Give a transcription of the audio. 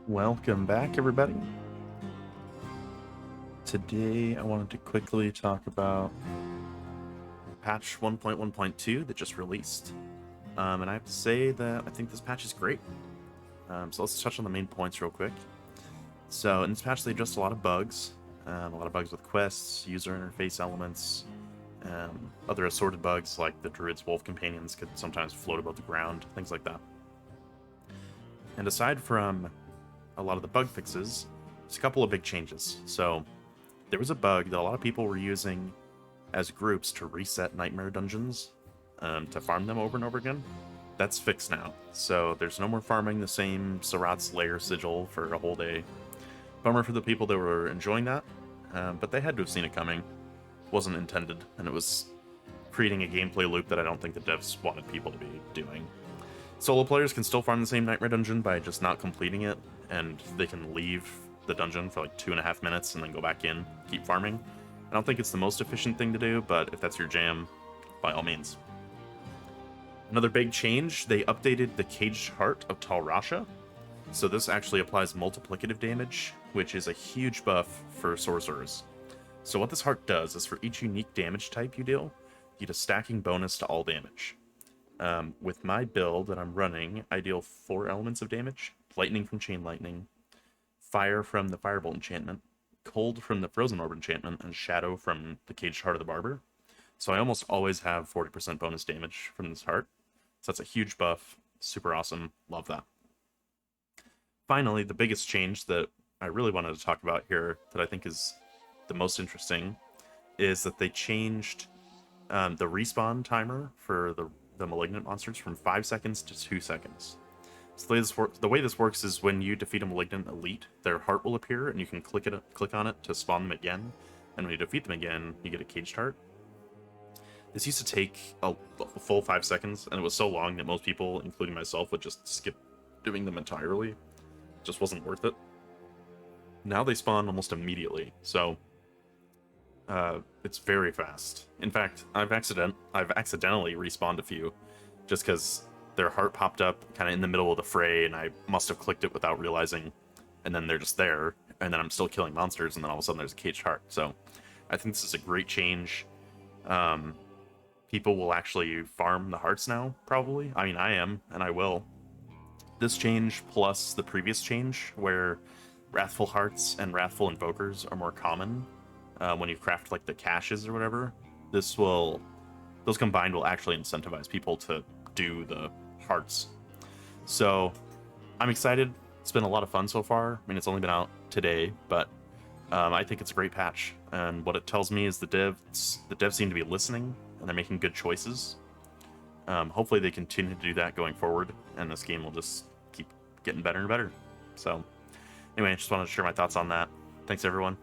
Welcome back, everybody. Today, I wanted to quickly talk about patch 1.1.2 that just released. And I have to say that I think this patch is great. So let's touch on the main points real quick. So in this patch, they addressed a lot of bugs. A lot of bugs with quests, user interface elements, other assorted bugs like the druid's wolf companions could sometimes float above the ground, things like that. And aside from a lot of the bug fixes, there's a couple of big changes. So there was a bug that a lot of people were using as groups to reset nightmare dungeons to farm them over and over again. That's fixed now. So there's no more farming the same Sarat's Lair sigil for a whole day. Bummer for the people that were enjoying that, but they had to have seen it coming. Wasn't intended, and it was creating a gameplay loop that I don't think the devs wanted people to be doing. Solo players can still farm the same nightmare dungeon by just not completing it, and they can leave the dungeon for like 2.5 minutes and then go back in, keep farming. I don't think it's the most efficient thing to do, but if that's your jam, by all means. Another big change, they updated the Caged Heart of Tal Rasha. So this actually applies multiplicative damage, which is a huge buff for Sorcerers. So what this heart does is for each unique damage type you deal, you get a stacking bonus to all damage. With my build that I'm running, I deal 4 elements of damage: lightning from Chain Lightning, fire from the Firebolt enchantment, cold from the Frozen Orb enchantment, and shadow from the Caged Heart of the Barber. So I almost always have 40% bonus damage from this heart. So that's a huge buff. Super awesome. Love that. Finally, the biggest change that I really wanted to talk about here that I think is the most interesting is that they changed the respawn timer for the Malignant monsters from 5 seconds to 2 seconds. So the way this works is when you defeat a Malignant Elite, their heart will appear, and you can click on it to spawn them again. And when you defeat them again, you get a Caged Heart. This used to take a full 5 seconds, and it was so long that most people, including myself, would just skip doing them entirely. It just wasn't worth it. Now they spawn almost immediately, so it's very fast. In fact, I've accidentally respawned a few, just because their heart popped up kind of in the middle of the fray, and I must have clicked it without realizing, and then they're just there, and then I'm still killing monsters, and then all of a sudden there's a Caged Heart. So I think this is a great change. People will actually farm the hearts now, probably. I mean, I am, and I will. This change plus the previous change, where Wrathful Hearts and Wrathful Invokers are more common when you craft like the caches or whatever. Those combined will actually incentivize people to do the hearts. So I'm excited. It's been a lot of fun so far. I mean, it's only been out today, but I think it's a great patch. And what it tells me is the devs seem to be listening, and they're making good choices. Hopefully they continue to do that going forward, and this game will just keep getting better and better. So anyway, I just wanted to share my thoughts on that. Thanks, everyone.